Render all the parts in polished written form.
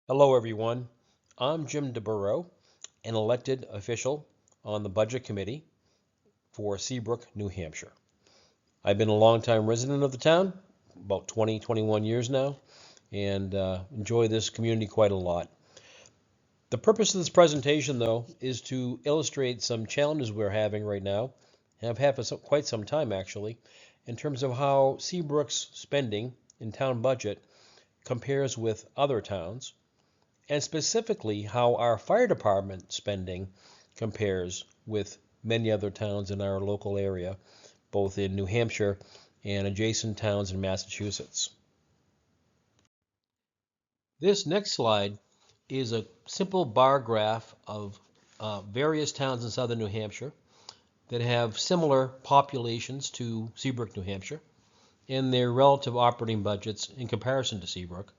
Hello, everyone. I'm Jim DeBurrow, an elected official on the Budget Committee for Seabrook, New Hampshire. I've been a longtime resident of the town, about 20, 21 years now, and enjoy this community quite a lot. The purpose of this presentation, though, is to illustrate some challenges we're having right now, and have had for quite some time actually, in terms of how Seabrook's spending in town budget compares with other towns, and specifically how our fire department spending compares with many other towns in our local area, both in New Hampshire and adjacent towns in Massachusetts. This next slide is a simple bar graph of various towns in southern New Hampshire that have similar populations to Seabrook, New Hampshire, and their relative operating budgets in comparison to Seabrook.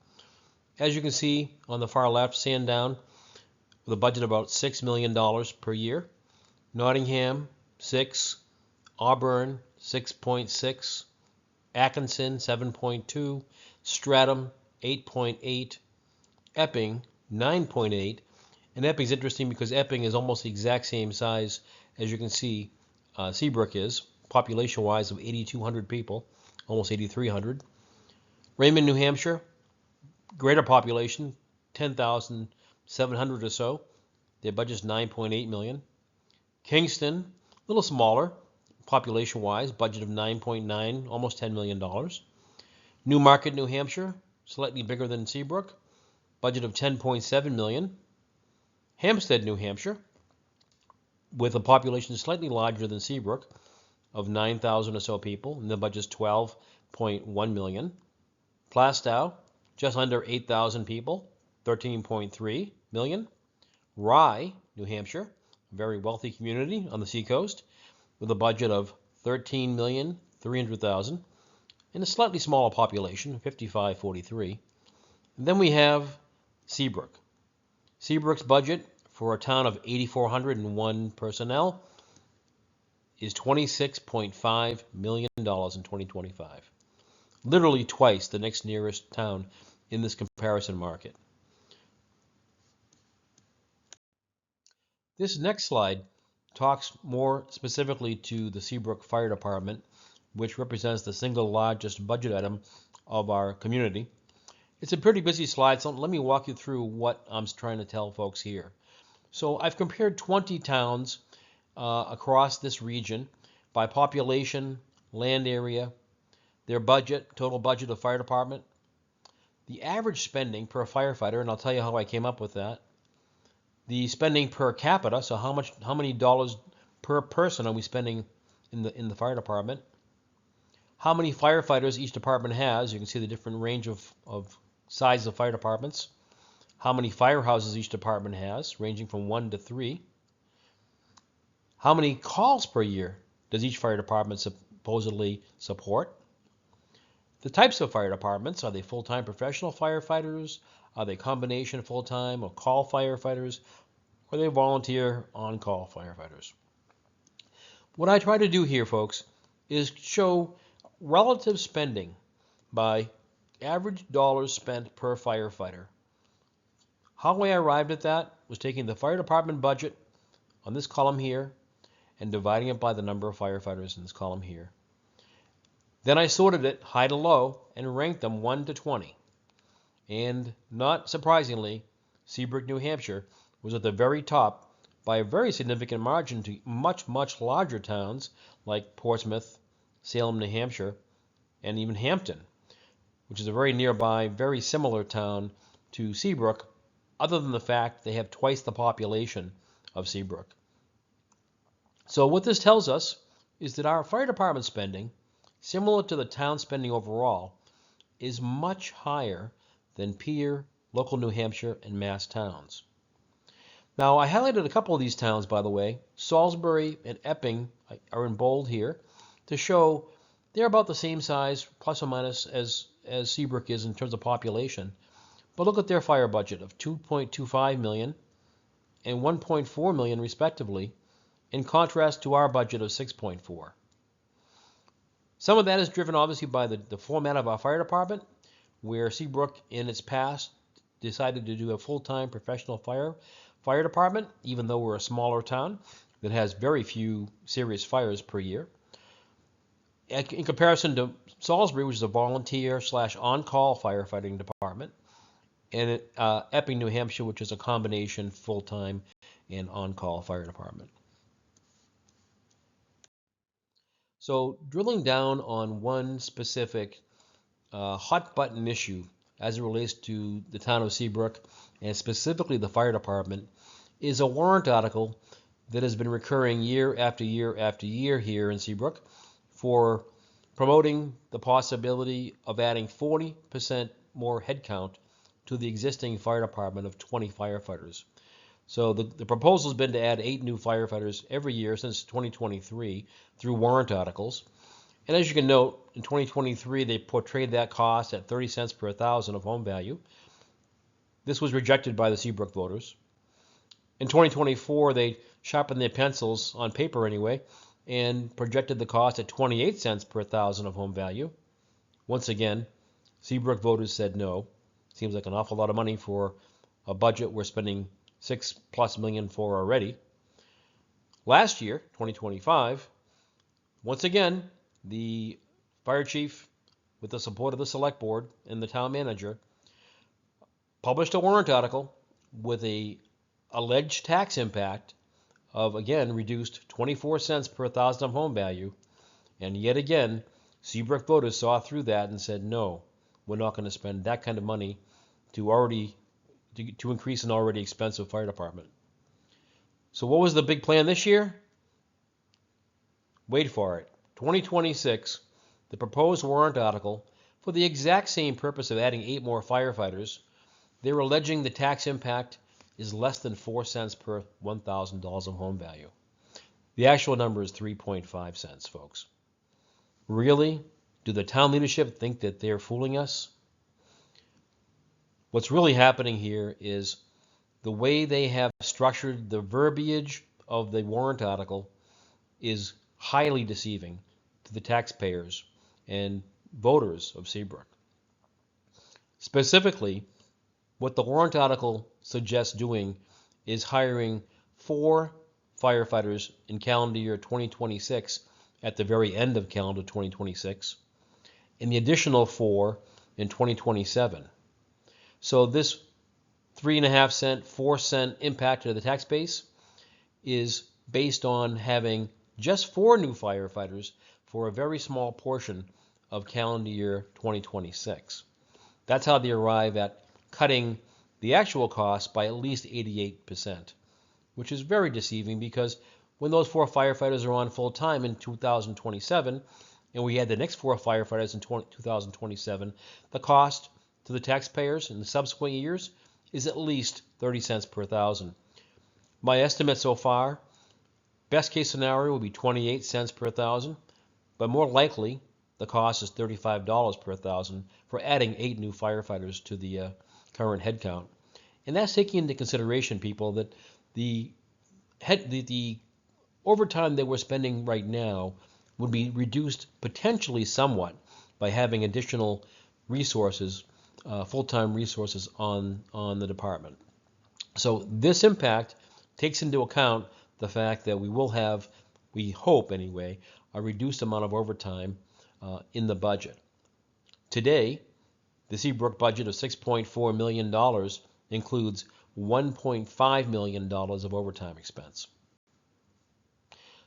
As you can see on the far left, Sandown with a budget of about $6 million per year. Nottingham, 6. Auburn, 6.6. Atkinson, 7.2. Stratham, 8.8. Epping, 9.8. And Epping's interesting because Epping is almost the exact same size as you can see Seabrook is, population-wise of 8,200 people, almost 8,300. Raymond, New Hampshire, greater population, 10,700 or so. Their budget's 9.8 million. Kingston, a little smaller, population-wise, budget of 9.9, almost $10 million. Newmarket, New Hampshire, slightly bigger than Seabrook, budget of 10.7 million. Hampstead, New Hampshire, with a population slightly larger than Seabrook, of 9,000 or so people, and the budget's 12.1 million. Plastow, just under 8,000 people, 13.3 million. Rye, New Hampshire, a very wealthy community on the seacoast, with a budget of 13,300,000 and a slightly smaller population, 5543. And then we have Seabrook. Seabrook's budget for a town of 8,401 personnel is $26.5 million in 2025. Literally twice the next nearest town in this comparison market. This next slide talks more specifically to the Seabrook Fire Department, which represents the single largest budget item of our community. It's a pretty busy slide, so let me walk you through what I'm trying to tell folks here. So I've compared 20 towns across this region by population, land area, their budget, total budget of fire department, the average spending per firefighter, and I'll tell you how I came up with that, the spending per capita, so how many dollars per person are we spending in the fire department, how many firefighters each department has, you can see the different range of size of fire departments, how many firehouses each department has, ranging from 1 to 3, how many calls per year does each fire department supposedly support, the types of fire departments, are they full-time professional firefighters, are they combination full-time or call firefighters, or are they volunteer on-call firefighters? What I try to do here, folks, is show relative spending by average dollars spent per firefighter. How I arrived at that was taking the fire department budget on this column here and dividing it by the number of firefighters in this column here. Then I sorted it high to low and ranked them 1 to 20. And not surprisingly, Seabrook, New Hampshire was at the very top by a very significant margin to much, much larger towns like Portsmouth, Salem, New Hampshire, and even Hampton, which is a very nearby, very similar town to Seabrook, other than the fact they have twice the population of Seabrook. So what this tells us is that our fire department spending, similar to the town spending overall, is much higher than peer local New Hampshire and Mass towns. Now, I highlighted a couple of these towns, by the way. Salisbury and Epping are in bold here to show they're about the same size, plus or minus, as Seabrook is in terms of population. But look at their fire budget of $2.25 million and $1.4 million, respectively, in contrast to our budget of $6.4. Some of that is driven, obviously, by the format of our fire department, where Seabrook, in its past, decided to do a full-time professional fire department, even though we're a smaller town that has very few serious fires per year. In comparison to Salisbury, which is a volunteer/on-call firefighting department, and Epping, New Hampshire, which is a combination full-time and on-call fire department. So drilling down on one specific hot-button issue as it relates to the town of Seabrook, and specifically the fire department, is a warrant article that has been recurring year after year after year here in Seabrook for promoting the possibility of adding 40% more headcount to the existing fire department of 20 firefighters. So the proposal has been to add 8 new firefighters every year since 2023 through warrant articles. And as you can note, in 2023, they portrayed that cost at 30 cents per thousand of home value. This was rejected by the Seabrook voters. In 2024, they sharpened their pencils, on paper anyway, and projected the cost at 28 cents per thousand of home value. Once again, Seabrook voters said no. Seems like an awful lot of money for a budget we're spending $6+ million for already. Last year, 2025, once again, the fire chief, with the support of the select board and the town manager, published a warrant article with a alleged tax impact of, again, reduced 24 cents per thousand of home value. And yet again, Seabrook voters saw through that and said, no, we're not going to spend that kind of money to increase an already expensive fire department. So what was the big plan this year? Wait for it. 2026, the proposed warrant article, for the exact same purpose of adding 8 more firefighters, they're alleging the tax impact is less than 4 cents per $1,000 of home value. The actual number is 3.5 cents, folks. Really? Do the town leadership think that they're fooling us? What's really happening here is the way they have structured the verbiage of the warrant article is highly deceiving to the taxpayers and voters of Seabrook. Specifically, what the warrant article suggests doing is hiring 4 firefighters in calendar year 2026 at the very end of calendar 2026, and the additional 4 in 2027. So this 3.5 cent, 4 cent impact to the tax base is based on having just 4 new firefighters for a very small portion of calendar year 2026. That's how they arrive at cutting the actual cost by at least 88%, which is very deceiving because when those 4 firefighters are on full time in 2027, and we add the next 4 firefighters in 2027, the cost to the taxpayers in the subsequent years is at least 30 cents per thousand. My estimate so far, best case scenario will be 28 cents per thousand, but more likely the cost is $35 per thousand for adding 8 new firefighters to the current headcount. And that's taking into consideration, people, that the overtime that we're spending right now would be reduced potentially somewhat by having additional resources, full-time resources on the department. So this impact takes into account the fact that we will have, we hope anyway, a reduced amount of overtime in the budget. Today, the Seabrook budget of $6.4 million includes $1.5 million of overtime expense.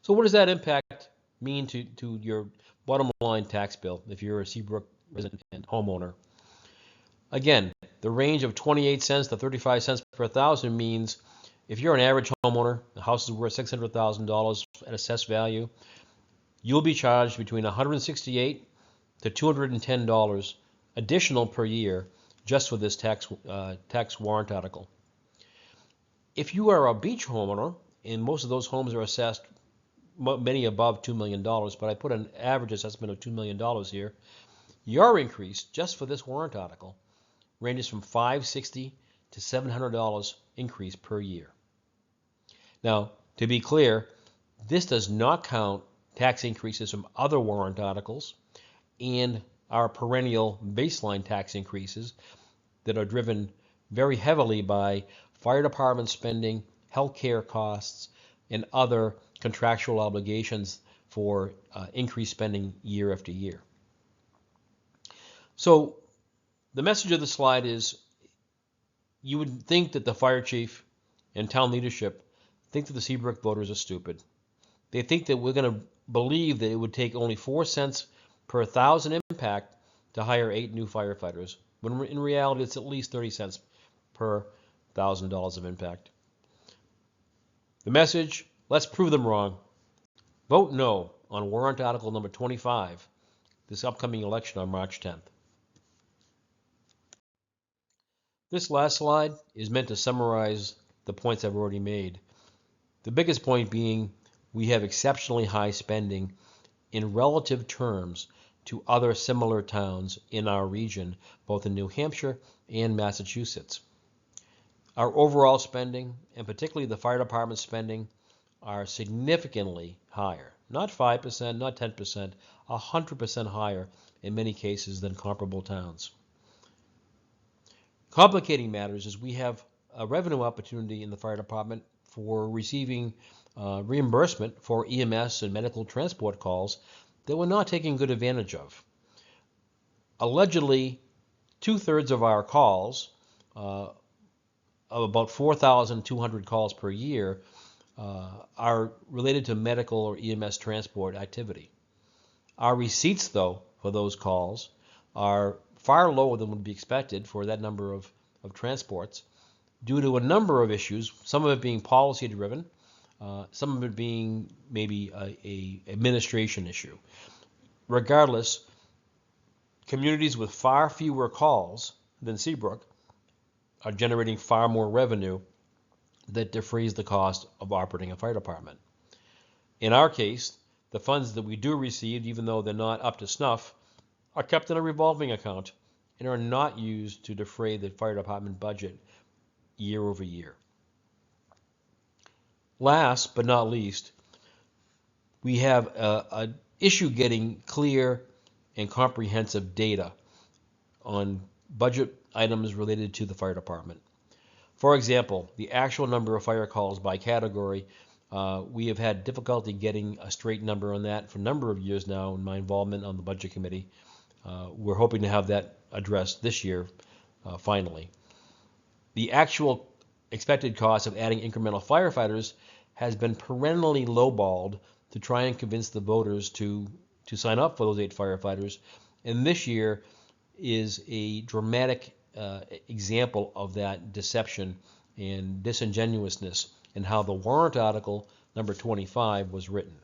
So what does that impact mean to your bottom line tax bill if you're a Seabrook resident and homeowner? Again, the range of 28 cents to 35 cents per thousand means if you're an average homeowner, the house is worth $600,000 at assessed value, you'll be charged between $168 to $210 additional per year just for this tax warrant article. If you are a beach homeowner, and most of those homes are assessed, many above $2 million, but I put an average assessment of $2 million here, your increase just for this warrant article ranges from $560 to $700 increase per year. Now, to be clear, this does not count tax increases from other warrant articles and our perennial baseline tax increases that are driven very heavily by fire department spending, healthcare costs, and other contractual obligations for increased spending year after year. So the message of the slide is, you would think that the fire chief and town leadership think that the Seabrook voters are stupid. They think that we're going to believe that it would take only 4 cents per 1,000 impact to hire 8 new firefighters, when in reality it's at least 30 cents per $1,000 of impact. The message: let's prove them wrong. Vote no on Warrant Article number 25, this upcoming election on March 10th. This last slide is meant to summarize the points I've already made. The biggest point being, we have exceptionally high spending in relative terms to other similar towns in our region, both in New Hampshire and Massachusetts. Our overall spending, and particularly the fire department spending, are significantly higher. Not 5%, not 10%, 100% higher in many cases than comparable towns. Complicating matters is we have a revenue opportunity in the fire department for receiving reimbursement for EMS and medical transport calls that we're not taking good advantage of. Allegedly, 2/3 of our calls, of about 4,200 calls per year, are related to medical or EMS transport activity. Our receipts, though, for those calls are far lower than would be expected for that number of transports, due to a number of issues, some of it being policy driven, some of it being maybe a administration issue. Regardless, communities with far fewer calls than Seabrook are generating far more revenue that defrays the cost of operating a fire department. In our case, the funds that we do receive, even though they're not up to snuff, are kept in a revolving account and are not used to defray the fire department budget year over year. Last but not least, we have an issue getting clear and comprehensive data on budget items related to the fire department. For example, the actual number of fire calls by category, we have had difficulty getting a straight number on that for a number of years now in my involvement on the budget committee. We're hoping to have that addressed this year, finally. The actual expected cost of adding incremental firefighters has been perennially lowballed to try and convince the voters to sign up for those 8 firefighters. And this year is a dramatic example of that deception and disingenuousness in how the warrant article number 25 was written.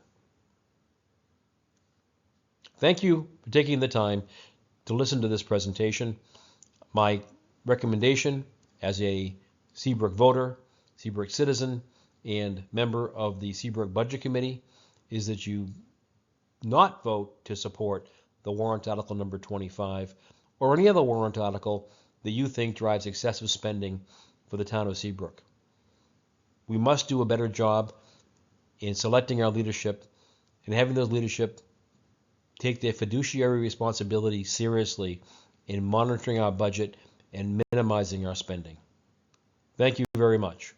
Thank you for taking the time to listen to this presentation. My recommendation as a Seabrook voter, Seabrook citizen, and member of the Seabrook Budget Committee is that you not vote to support the warrant article number 25 or any other warrant article that you think drives excessive spending for the town of Seabrook. We must do a better job in selecting our leadership and having those leadership take their fiduciary responsibility seriously in monitoring our budget and minimizing our spending. Thank you very much.